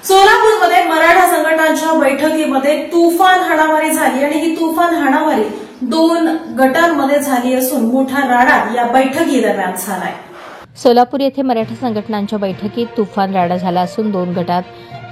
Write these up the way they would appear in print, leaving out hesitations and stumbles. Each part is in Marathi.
सोलापूरमध्ये मराठा संघटनांच्या बैठकीमध्ये तुफान हाणामारी झाली आणि ही तुफान हाणामारी 2 गटांमध्ये झाली असून मोठा राडा या बैठकी दरम्यान झालाय। सोलापूर येथे मराठा संघटनांच्या बैठकीत तुफान राडा झाला असून 2 गटात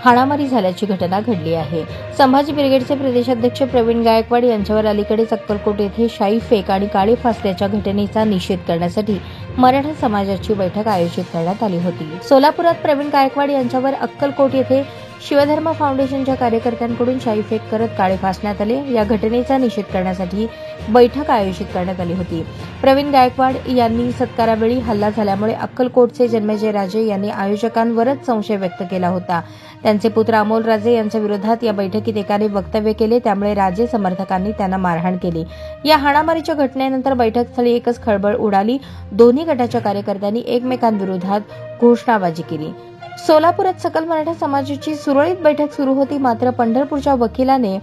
हाणामारी झाल्याची घटना घडली आहे। संभाजी ब्रिगेडचे प्रदेशाध्यक्ष प्रवीण गायकवाड यांच्यावर अलीकडेच अक्कलकोट येथे शाई फेक आणि काळी फासल्याच्या घटनेचा निषेध करण्यासाठी मराठा समाजाची बैठक आयोजित करण्यात आली होती। सोलापुरात प्रवीण गायकवाड यांच्यावर अक्कलकोट येथे शिवधर्म फाउंडेशनच्या कार्यकर्त्यांकडून शाई फेक करत काळे फासण्यात आले। या घटनेचा निषेध करण्यासाठी बैठक आयोजित करण्यात आली होती। प्रवीण गायकवाड यांनी सत्कारावेळी हल्ला झाल्यामुळे अक्कलकोटचे जन्मेजय राजे यांनी आयोजकांवरच संशय व्यक्त केला होता। त्यांचे पुत्र अमोल राजे यांच्या विरोधात या बैठकीत एकाने वक्तव्य केले, त्यामुळे राजे समर्थकांनी त्यांना मारहाण केली। या हाणामारीच्या घटनेनंतर बैठकस्थळी एकच खळबळ उडाली। दोन्ही गटाच्या कार्यकर्त्यांनी एकमेकांविरोधात घोषणाबाजी केली। सोलापुरात सकल मराठा समाजाची सुरळीत बैठक सुरू होती, मात्र पंढरपूरच्या वकिलाने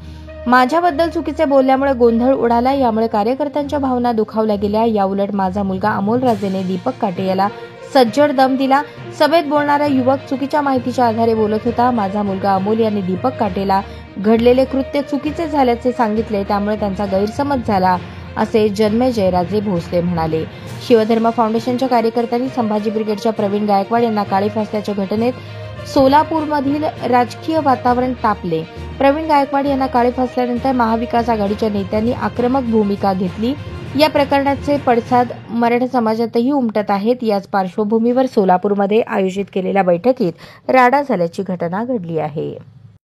माझ्याबद्दल चुकीचे बोलल्यामुळे गोंधळ उडाला। यामुळे कार्यकर्त्यांच्या भावना दुखावल्या गेल्या। याउलट माझा मुलगा अमोल राजेने दीपक काटे याला सज्जड दम दिला। सभेत बोलणारा युवक चुकीच्या माहितीच्या आधारे बोलत होता। माझा मुलगा अमोल यांनी दीपक काटेला घडलेले कृत्य चुकीचे झाल्याचे सांगितले, त्यामुळे त्यांचा गैरसमज झाला, असे जन्मेजय राजे भोसले म्हणाले। शिवधर्म फाउंडेशनच्या कार्यकर्त्यांनी संभाजी ब्रिगेडच्या प्रवीण गायकवाड यांना काळे फासल्याच्या घटनेत सोलापूरमधील राजकीय वातावरण तापले। प्रवीण गायकवाड यांना काळे फासल्यानंतर महाविकास आघाडीच्या नेत्यांनी आक्रमक भूमिका घेतली। या प्रकरणाचे पडसाद मराठा समाजातही उमटत आहेत। याच पार्श्वभूमीवर सोलापूरमध्ये आयोजित केलेल्या बैठकीत राडा झाल्याची घटना घडली आहे।